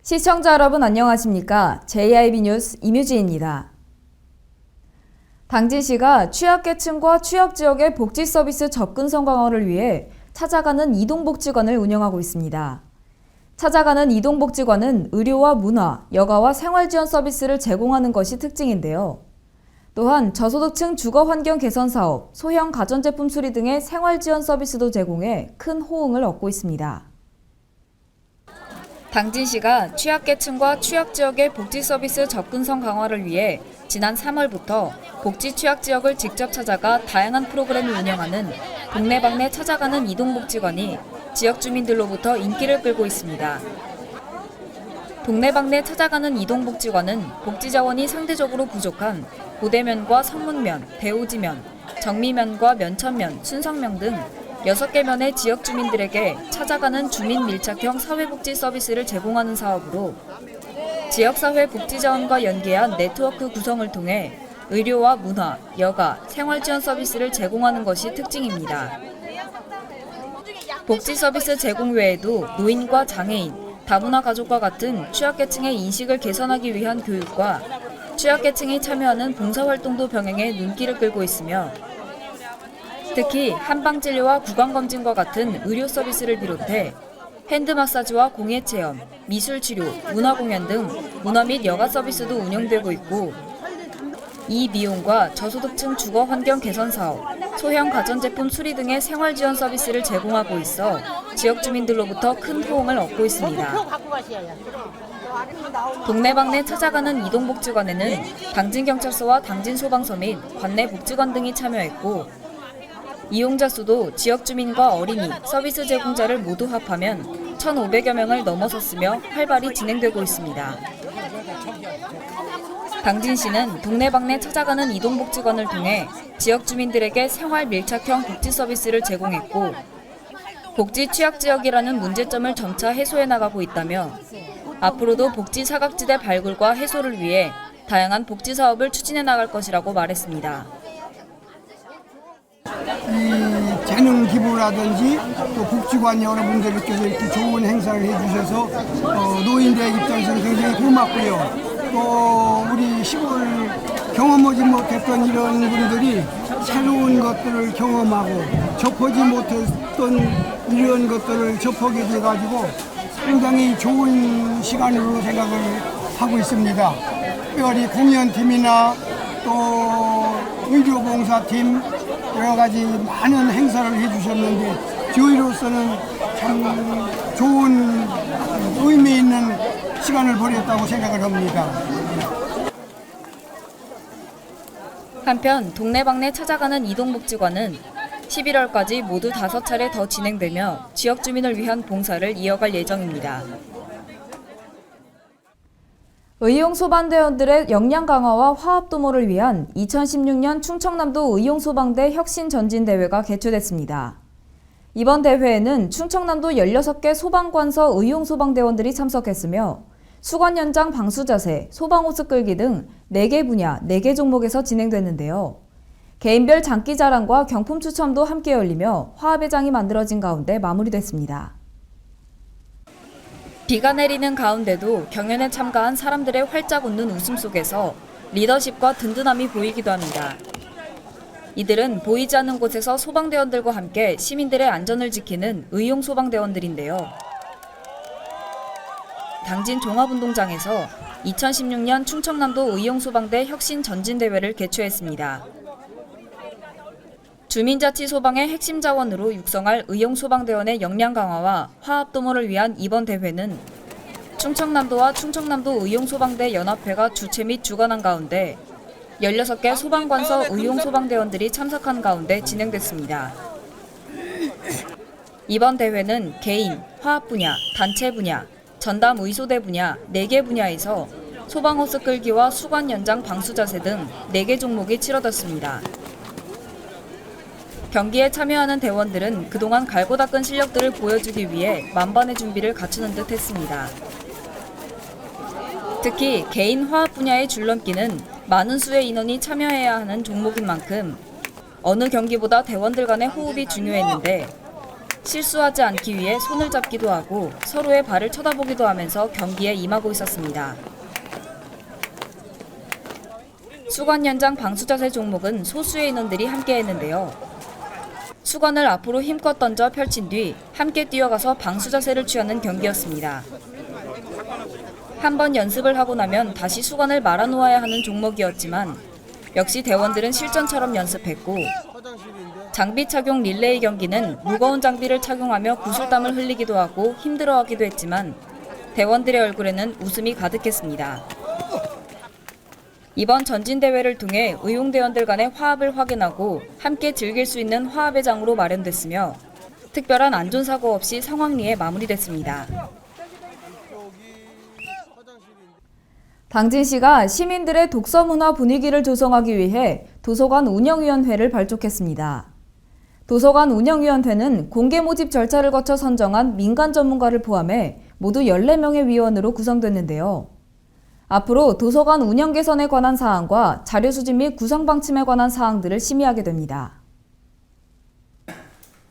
시청자 여러분 안녕하십니까? JIB 뉴스 임유진입니다. 당진시가 취약계층과 취약지역의 복지 서비스 접근성 강화를 위해 찾아가는 이동복지관을 운영하고 있습니다. 찾아가는 이동복지관은 의료와 문화, 여가와 생활지원 서비스를 제공하는 것이 특징인데요. 또한 저소득층 주거환경 개선 사업, 소형 가전제품 수리 등의 생활지원 서비스도 제공해 큰 호응을 얻고 있습니다. 당진시가 취약계층과 취약지역의 복지 서비스 접근성 강화를 위해 지난 3월부터 복지 취약지역을 직접 찾아가 다양한 프로그램을 운영하는 동네방네 찾아가는 이동복지관이 지역 주민들로부터 인기를 끌고 있습니다. 동네방네 찾아가는 이동복지관은 복지자원이 상대적으로 부족한 고대면과 성문면, 대오지면, 정미면과 면천면, 순성면 등 6개 면의 지역 주민들에게 찾아가는 주민 밀착형 사회복지 서비스를 제공하는 사업으로 지역사회 복지자원과 연계한 네트워크 구성을 통해 의료와 문화, 여가, 생활지원 서비스를 제공하는 것이 특징입니다. 복지 서비스 제공 외에도 노인과 장애인, 다문화 가족과 같은 취약계층의 인식을 개선하기 위한 교육과 취약계층이 참여하는 봉사활동도 병행해 눈길을 끌고 있으며 특히 한방진료와 구강검진과 같은 의료 서비스를 비롯해 핸드마사지와 공예체험, 미술치료, 문화공연 등 문화 및 여가 서비스도 운영되고 있고 이미용과 저소득층 주거환경 개선 사업, 소형 가전제품 수리 등의 생활지원 서비스를 제공하고 있어 지역 주민들로부터 큰 호응을 얻고 있습니다. 동네방네 찾아가는 이동복지관에는 당진경찰서와 당진소방서 및 관내복지관 등이 참여했고 이용자 수도 지역 주민과 어린이, 서비스 제공자를 모두 합하면 1,500여 명을 넘어섰으며 활발히 진행되고 있습니다. 당진시는 동네방네 찾아가는 이동복지관을 통해 지역 주민들에게 생활 밀착형 복지 서비스를 제공했고 복지 취약지역이라는 문제점을 점차 해소해 나가고 있다며 앞으로도 복지 사각지대 발굴과 해소를 위해 다양한 복지 사업을 추진해 나갈 것이라고 말했습니다. 이 재능 기부라든지 또 복지관 여러분들께서 이렇게 좋은 행사를 해주셔서 노인들 입장에서는 굉장히 고맙고요. 또 우리 시골 경험하지 못했던 이런 분들이 새로운 것들을 경험하고 접하지 못했던 이런 것들을 접하게 돼가지고 상당히 좋은 시간으로 생각을 하고 있습니다. 특별히 공연팀이나 또 의료봉사팀 여러 가지 많은 행사를 해주셨는데 저희로서는 참 좋은 의미 있는 시간을 보냈다고 생각을 합니다. 한편 동네방네 찾아가는 이동복지관은 11월까지 모두 5차례 더 진행되며 지역 주민을 위한 봉사를 이어갈 예정입니다. 의용소방대원들의 역량 강화와 화합 도모를 위한 2016년 충청남도 의용소방대 혁신전진대회가 개최됐습니다. 이번 대회에는 충청남도 16개 소방관서 의용소방대원들이 참석했으며 수관 현장 방수자세, 소방호스 끌기 등 4개 분야, 4개 종목에서 진행됐는데요. 개인별 장기자랑과 경품 추첨도 함께 열리며 화합의 장이 만들어진 가운데 마무리됐습니다. 비가 내리는 가운데도 경연에 참가한 사람들의 활짝 웃는 웃음 속에서 리더십과 든든함이 보이기도 합니다. 이들은 보이지 않는 곳에서 소방대원들과 함께 시민들의 안전을 지키는 의용소방대원들인데요. 당진 종합운동장에서 2016년 충청남도 의용소방대 혁신전진대회를 개최했습니다. 주민자치소방의 핵심 자원으로 육성할 의용소방대원의 역량 강화와 화합 도모를 위한 이번 대회는 충청남도와 충청남도 의용소방대 연합회가 주최 및 주관한 가운데 16개 소방관서 의용소방대원들이 참석한 가운데 진행됐습니다. 이번 대회는 개인, 화합 분야, 단체 분야, 전담 의소대 분야 4개 분야에서 소방호스 끌기와 수관 연장 방수자세 등 4개 종목이 치러졌습니다. 경기에 참여하는 대원들은 그동안 갈고 닦은 실력들을 보여주기 위해 만반의 준비를 갖추는 듯 했습니다. 특히 개인 화합 분야의 줄넘기는 많은 수의 인원이 참여해야 하는 종목인 만큼 어느 경기보다 대원들 간의 호흡이 중요했는데 실수하지 않기 위해 손을 잡기도 하고 서로의 발을 쳐다보기도 하면서 경기에 임하고 있었습니다. 수건 연장 방수자세 종목은 소수의 인원들이 함께 했는데요. 수건을 앞으로 힘껏 던져 펼친 뒤 함께 뛰어가서 방수자세를 취하는 경기였습니다. 한 번 연습을 하고 나면 다시 수건을 말아놓아야 하는 종목이었지만 역시 대원들은 실전처럼 연습했고, 장비 착용 릴레이 경기는 무거운 장비를 착용하며 구슬땀을 흘리기도 하고 힘들어하기도 했지만 대원들의 얼굴에는 웃음이 가득했습니다. 이번 전진대회를 통해 의용대원들 간의 화합을 확인하고 함께 즐길 수 있는 화합의 장으로 마련됐으며 특별한 안전사고 없이 성황리에 마무리됐습니다. 당진시가 시민들의 독서 문화 분위기를 조성하기 위해 도서관 운영위원회를 발족했습니다. 도서관 운영위원회는 공개 모집 절차를 거쳐 선정한 민간 전문가를 포함해 모두 14명의 위원으로 구성됐는데요. 앞으로 도서관 운영 개선에 관한 사항과 자료 수집 및 구성 방침에 관한 사항들을 심의하게 됩니다.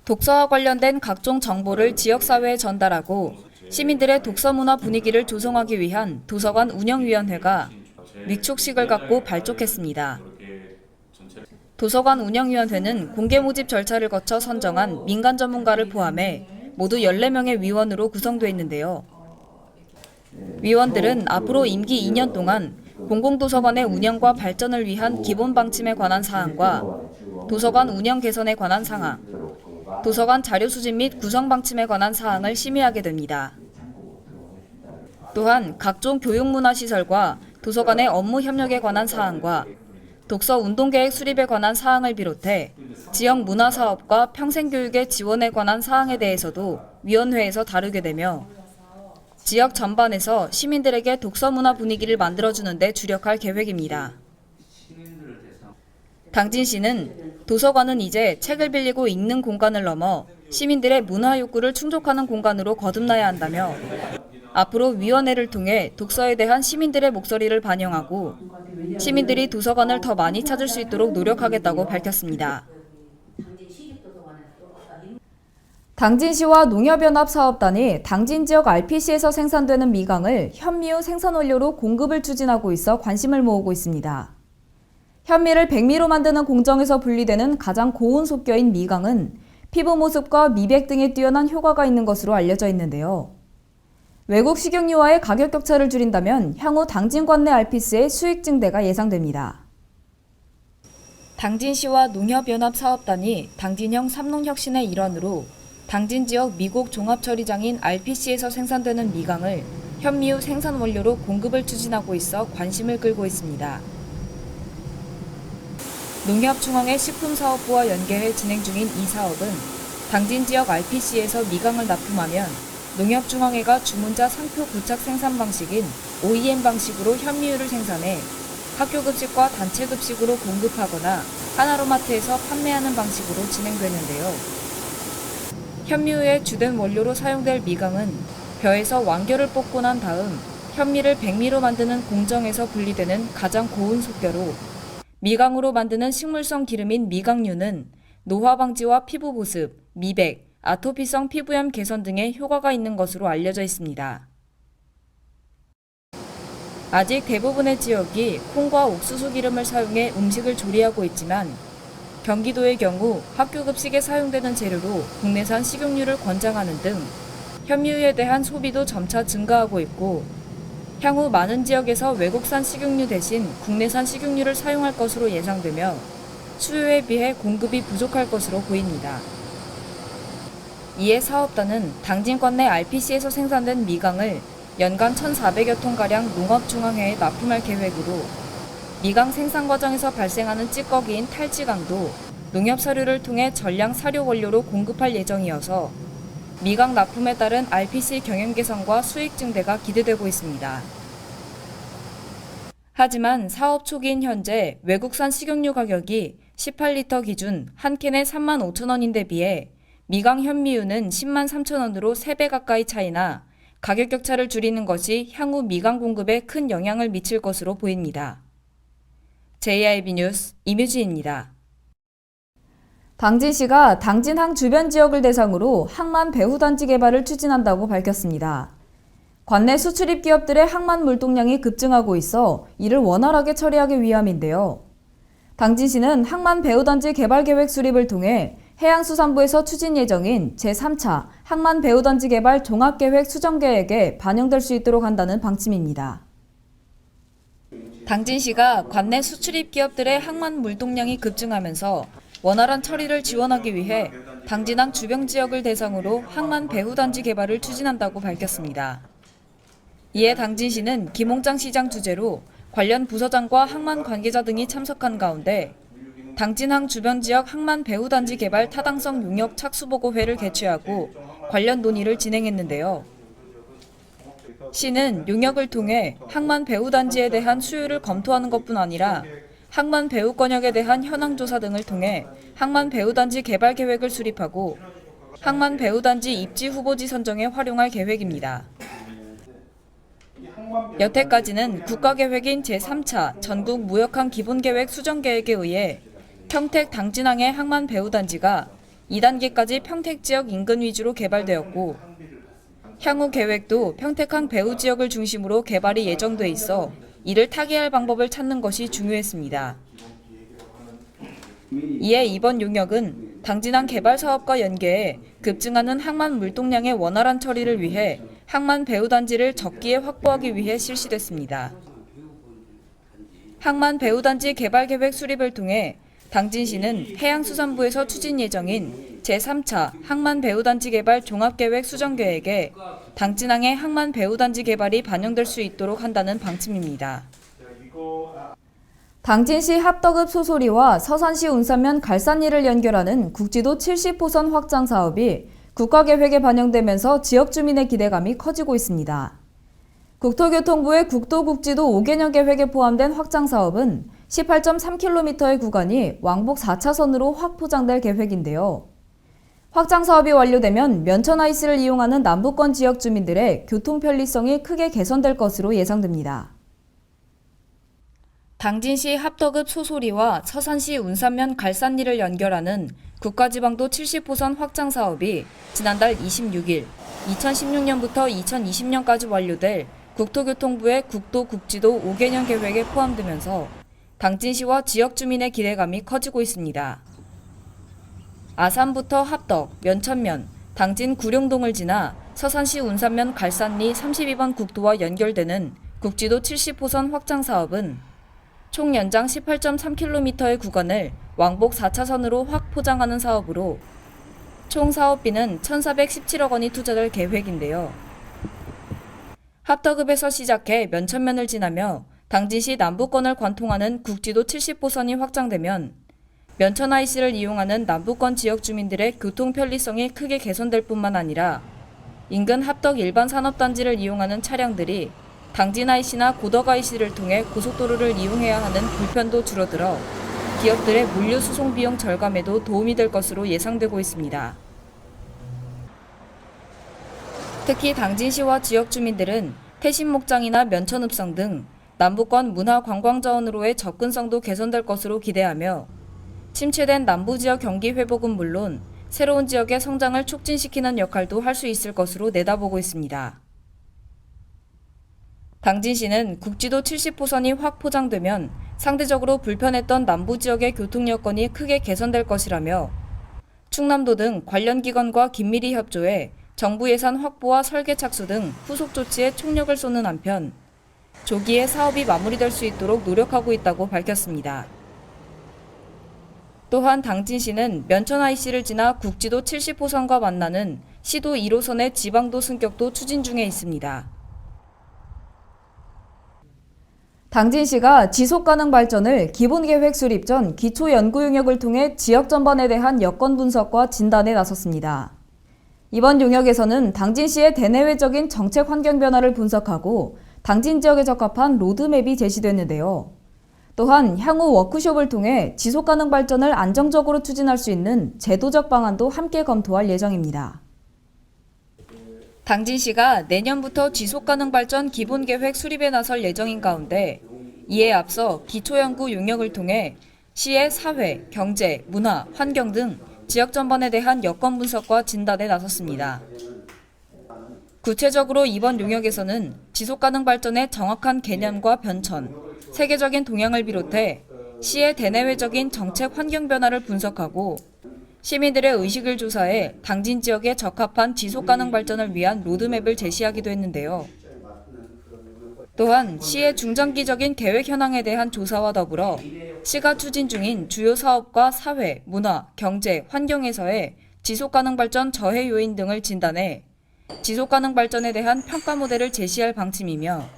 독서와 관련된 각종 정보를 지역사회에 전달하고 시민들의 독서 문화 분위기를 조성하기 위한 도서관 운영위원회가 위촉식을 갖고 발족했습니다. 도서관 운영위원회는 공개 모집 절차를 거쳐 선정한 민간 전문가를 포함해 모두 14명의 위원으로 구성되어 있는데요. 위원들은 앞으로 임기 2년 동안 공공도서관의 운영과 발전을 위한 기본 방침에 관한 사항과 도서관 운영 개선에 관한 사항, 도서관 자료 수집 및 구성 방침에 관한 사항을 심의하게 됩니다. 또한 각종 교육문화시설과 도서관의 업무 협력에 관한 사항과 독서 운동계획 수립에 관한 사항을 비롯해 지역 문화사업과 평생교육의 지원에 관한 사항에 대해서도 위원회에서 다루게 되며 지역 전반에서 시민들에게 독서 문화 분위기를 만들어주는 데 주력할 계획입니다. 당진시는 도서관은 이제 책을 빌리고 읽는 공간을 넘어 시민들의 문화 욕구를 충족하는 공간으로 거듭나야 한다며 앞으로 위원회를 통해 독서에 대한 시민들의 목소리를 반영하고 시민들이 도서관을 더 많이 찾을 수 있도록 노력하겠다고 밝혔습니다. 당진시와 농협연합사업단이 당진 지역 RPC에서 생산되는 미강을 현미유 생산원료로 공급을 추진하고 있어 관심을 모으고 있습니다. 현미를 백미로 만드는 공정에서 분리되는 가장 고운 속겨인 미강은 피부 모습과 미백 등에 뛰어난 효과가 있는 것으로 알려져 있는데요. 외국 식용유와의 가격 격차를 줄인다면 향후 당진 관내 RPC의 수익 증대가 예상됩니다. 당진시와 농협연합사업단이 당진형 삼농혁신의 일환으로 당진 지역 미국 종합처리장인 RPC에서 생산되는 미강을 현미유 생산 원료로 공급을 추진하고 있어 관심을 끌고 있습니다. 농협중앙회 식품사업부와 연계해 진행 중인 이 사업은 당진 지역 RPC에서 미강을 납품하면 농협중앙회가 주문자 상표 부착 생산 방식인 OEM 방식으로 현미유를 생산해 학교급식과 단체급식으로 공급하거나 하나로마트에서 판매하는 방식으로 진행되는데요. 현미유의 주된 원료로 사용될 미강은 벼에서 완결을 뽑고 난 다음 현미를 백미로 만드는 공정에서 분리되는 가장 고운 속겨로 미강으로 만드는 식물성 기름인 미강유는 노화 방지와 피부 보습, 미백, 아토피성 피부염 개선 등의 효과가 있는 것으로 알려져 있습니다. 아직 대부분의 지역이 콩과 옥수수 기름을 사용해 음식을 조리하고 있지만 경기도의 경우 학교급식에 사용되는 재료로 국내산 식용유를 권장하는 등 현미유에 대한 소비도 점차 증가하고 있고 향후 많은 지역에서 외국산 식용유 대신 국내산 식용유를 사용할 것으로 예상되며 수요에 비해 공급이 부족할 것으로 보입니다. 이에 사업단은 당진권 내 RPC에서 생산된 미강을 연간 1,400여 톤가량 농업중앙회에 납품할 계획으로 미강 생산 과정에서 발생하는 찌꺼기인 탈지강도 농협 사료를 통해 전량 사료 원료로 공급할 예정이어서 미강 납품에 따른 RPC 경영 개선과 수익 증대가 기대되고 있습니다. 하지만 사업 초기인 현재 외국산 식용유 가격이 18리터 기준 한 캔에 35,000원인데 비해 미강 현미유는 103,000원으로 3배 가까이 차이나 가격 격차를 줄이는 것이 향후 미강 공급에 큰 영향을 미칠 것으로 보입니다. JIB 뉴스 임유진입니다. 당진시가 당진항 주변 지역을 대상으로 항만 배후단지 개발을 추진한다고 밝혔습니다. 관내 수출입 기업들의 항만 물동량이 급증하고 있어 이를 원활하게 처리하기 위함인데요. 당진시는 항만 배후단지 개발 계획 수립을 통해 해양수산부에서 추진 예정인 제3차 항만 배후단지 개발 종합계획 수정계획에 반영될 수 있도록 한다는 방침입니다. 당진시가 관내 수출입 기업들의 항만 물동량이 급증하면서 원활한 처리를 지원하기 위해 당진항 주변 지역을 대상으로 항만 배후단지 개발을 추진한다고 밝혔습니다. 이에 당진시는 김홍장 시장 주재로 관련 부서장과 항만 관계자 등이 참석한 가운데 당진항 주변 지역 항만 배후단지 개발 타당성 용역 착수보고회를 개최하고 관련 논의를 진행했는데요. 시는 용역을 통해 항만 배후단지에 대한 수요를 검토하는 것뿐 아니라 항만 배후권역에 대한 현황 조사 등을 통해 항만 배후단지 개발 계획을 수립하고 항만 배후단지 입지 후보지 선정에 활용할 계획입니다. 여태까지는 국가계획인 제3차 전국 무역항 기본계획 수정계획에 의해 평택 당진항의 항만 배후단지가 2단계까지 평택 지역 인근 위주로 개발되었고 향후 계획도 평택항 배후 지역을 중심으로 개발이 예정돼 있어 이를 타개할 방법을 찾는 것이 중요했습니다. 이에 이번 용역은 당진항 개발 사업과 연계해 급증하는 항만 물동량의 원활한 처리를 위해 항만 배후단지를 적기에 확보하기 위해 실시됐습니다. 항만 배후단지 개발 계획 수립을 통해 당진시는 해양수산부에서 추진 예정인 제3차 항만 배후단지 개발 종합계획 수정계획에 당진항의 항만 배후단지 개발이 반영될 수 있도록 한다는 방침입니다. 당진시 합덕읍 소소리와 서산시 운산면 갈산리를 연결하는 국지도 70호선 확장 사업이 국가계획에 반영되면서 지역 주민의 기대감이 커지고 있습니다. 국토교통부의 국도국지도 5개년 계획에 포함된 확장 사업은 18.3km의 구간이 왕복 4차선으로 확 포장될 계획인데요. 확장 사업이 완료되면 면천 IC를 이용하는 남부권 지역 주민들의 교통 편리성이 크게 개선될 것으로 예상됩니다. 당진시 합덕읍 소소리와 서산시 운산면 갈산리를 연결하는 국가지방도 70호선 확장 사업이 지난달 26일 2016년부터 2020년까지 완료될 국토교통부의 국도국지도 5개년 계획에 포함되면서 당진시와 지역 주민의 기대감이 커지고 있습니다. 아산부터 합덕, 면천면, 당진 구룡동을 지나 서산시 운산면 갈산리 32번 국도와 연결되는 국지도 70호선 확장 사업은 총 연장 18.3km의 구간을 왕복 4차선으로 확 포장하는 사업으로 총 사업비는 1,417억 원이 투자될 계획인데요. 합덕읍에서 시작해 면천면을 지나며 당진시 남부권을 관통하는 국지도 70호선이 확장되면 면천 IC를 이용하는 남부권 지역 주민들의 교통 편리성이 크게 개선될 뿐만 아니라 인근 합덕 일반 산업단지를 이용하는 차량들이 당진 IC나 고덕 IC를 통해 고속도로를 이용해야 하는 불편도 줄어들어 기업들의 물류 수송 비용 절감에도 도움이 될 것으로 예상되고 있습니다. 특히 당진시와 지역 주민들은 태신 목장이나 면천읍성 등 남부권 문화 관광 자원으로의 접근성도 개선될 것으로 기대하며 침체된 남부 지역 경기 회복은 물론 새로운 지역의 성장을 촉진시키는 역할도 할 수 있을 것으로 내다보고 있습니다. 당진시는 국지도 70호선이 확 포장되면 상대적으로 불편했던 남부 지역의 교통 여건이 크게 개선될 것이라며 충남도 등 관련 기관과 긴밀히 협조해 정부 예산 확보와 설계 착수 등 후속 조치에 총력을 쏟는 한편 조기에 사업이 마무리될 수 있도록 노력하고 있다고 밝혔습니다. 또한 당진시는 면천 IC를 지나 국지도 70호선과 만나는 시도 1호선의 지방도 승격도 추진 중에 있습니다. 당진시가 지속가능 발전을 기본계획 수립 전 기초연구 용역을 통해 지역 전반에 대한 여건 분석과 진단에 나섰습니다. 이번 용역에서는 당진시의 대내외적인 정책 환경 변화를 분석하고 당진 지역에 적합한 로드맵이 제시됐는데요. 또한 향후 워크숍을 통해 지속가능 발전을 안정적으로 추진할 수 있는 제도적 방안도 함께 검토할 예정입니다. 당진시가 내년부터 지속가능 발전 기본계획 수립에 나설 예정인 가운데 이에 앞서 기초연구 용역을 통해 시의 사회, 경제, 문화, 환경 등 지역 전반에 대한 여건 분석과 진단에 나섰습니다. 구체적으로 이번 용역에서는 지속가능 발전의 정확한 개념과 변천, 세계적인 동향을 비롯해 시의 대내외적인 정책 환경 변화를 분석하고 시민들의 의식을 조사해 당진 지역에 적합한 지속가능 발전을 위한 로드맵을 제시하기도 했는데요. 또한 시의 중장기적인 계획 현황에 대한 조사와 더불어 시가 추진 중인 주요 사업과 사회, 문화, 경제, 환경에서의 지속가능 발전 저해 요인 등을 진단해 지속가능 발전에 대한 평가 모델을 제시할 방침이며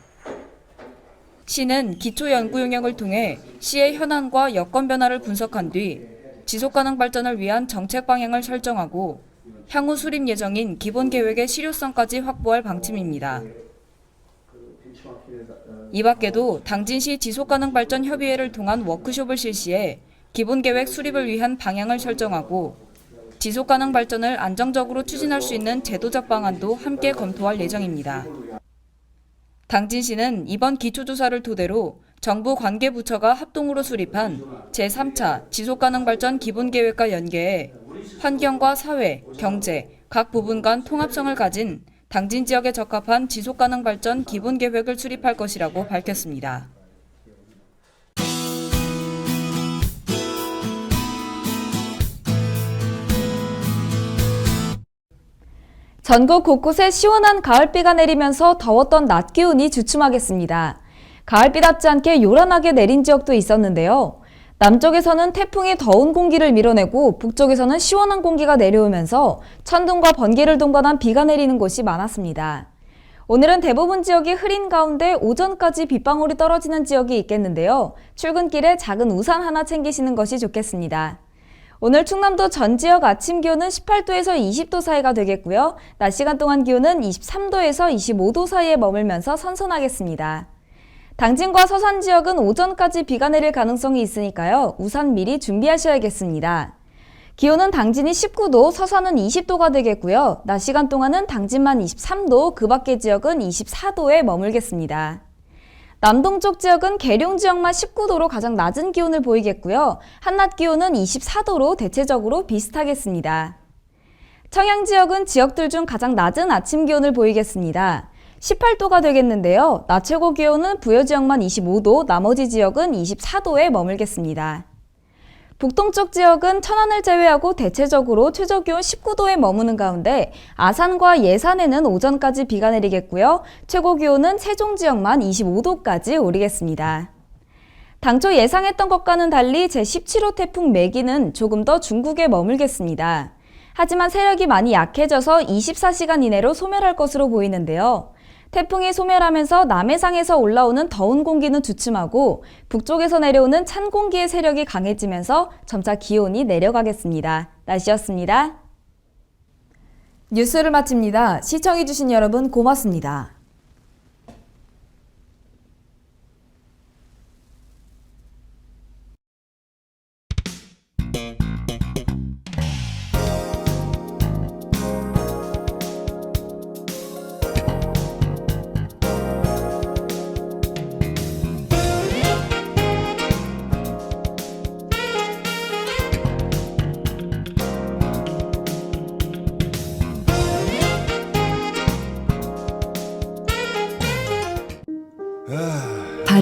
시는 기초 연구 용역을 통해 시의 현안과 여건 변화를 분석한 뒤 지속가능 발전을 위한 정책 방향을 설정하고 향후 수립 예정인 기본 계획의 실효성까지 확보할 방침입니다. 이 밖에도 당진시 지속가능 발전 협의회를 통한 워크숍을 실시해 기본 계획 수립을 위한 방향을 설정하고 지속가능 발전을 안정적으로 추진할 수 있는 제도적 방안도 함께 검토할 예정입니다. 당진시는 이번 기초조사를 토대로 정부 관계부처가 합동으로 수립한 제3차 지속가능발전 기본계획과 연계해 환경과 사회, 경제, 각 부분 간 통합성을 가진 당진 지역에 적합한 지속가능발전 기본계획을 수립할 것이라고 밝혔습니다. 전국 곳곳에 시원한 가을비가 내리면서 더웠던 낮 기온이 주춤하겠습니다. 가을비답지 않게 요란하게 내린 지역도 있었는데요. 남쪽에서는 태풍이 더운 공기를 밀어내고 북쪽에서는 시원한 공기가 내려오면서 천둥과 번개를 동반한 비가 내리는 곳이 많았습니다. 오늘은 대부분 지역이 흐린 가운데 오전까지 빗방울이 떨어지는 지역이 있겠는데요. 출근길에 작은 우산 하나 챙기시는 것이 좋겠습니다. 오늘 충남도 전 지역 아침 기온은 18도에서 20도 사이가 되겠고요. 낮 시간 동안 기온은 23도에서 25도 사이에 머물면서 선선하겠습니다. 당진과 서산 지역은 오전까지 비가 내릴 가능성이 있으니까요. 우산 미리 준비하셔야겠습니다. 기온은 당진이 19도, 서산은 20도가 되겠고요. 낮 시간 동안은 당진만 23도, 그 밖의 지역은 24도에 머물겠습니다. 남동쪽 지역은 계룡 지역만 19도로 가장 낮은 기온을 보이겠고요. 한낮 기온은 24도로 대체적으로 비슷하겠습니다. 청양 지역은 지역들 중 가장 낮은 아침 기온을 보이겠습니다. 18도가 되겠는데요. 낮 최고 기온은 부여 지역만 25도, 나머지 지역은 24도에 머물겠습니다. 북동쪽 지역은 천안을 제외하고 대체적으로 최저 기온 19도에 머무는 가운데 아산과 예산에는 오전까지 비가 내리겠고요. 최고 기온은 세종 지역만 25도까지 오르겠습니다. 당초 예상했던 것과는 달리 제17호 태풍 매기는 조금 더 중국에 머물겠습니다. 하지만 세력이 많이 약해져서 24시간 이내로 소멸할 것으로 보이는데요. 태풍이 소멸하면서 남해상에서 올라오는 더운 공기는 주춤하고 북쪽에서 내려오는 찬 공기의 세력이 강해지면서 점차 기온이 내려가겠습니다. 날씨였습니다. 뉴스를 마칩니다. 시청해주신 여러분 고맙습니다.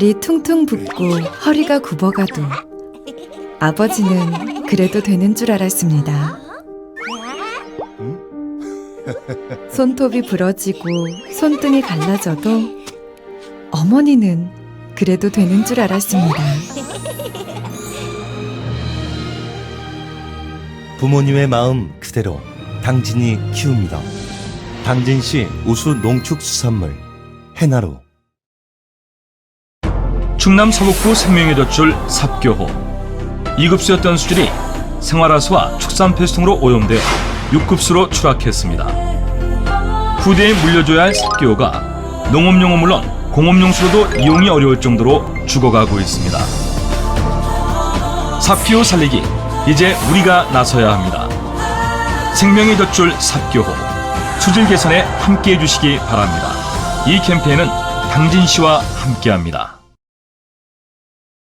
발이 퉁퉁 붓고 허리가 굽어가도 아버지는 그래도 되는 줄 알았습니다. 손톱이 부러지고 손등이 갈라져도 어머니는 그래도 되는 줄 알았습니다. 부모님의 마음 그대로 당진이 키웁니다. 당진시 우수 농축수산물 해나루. 충남 서북부 생명의 젖줄 삽교호. 2급수였던 수질이 생활하수와 축산폐수통으로 오염되어 6급수로 추락했습니다. 후대에 물려줘야 할 삽교호가 농업용은 물론 공업용수로도 이용이 어려울 정도로 죽어가고 있습니다. 삽교호 살리기, 이제 우리가 나서야 합니다. 생명의 젖줄 삽교호, 수질 개선에 함께해 주시기 바랍니다. 이 캠페인은 당진시와 함께합니다.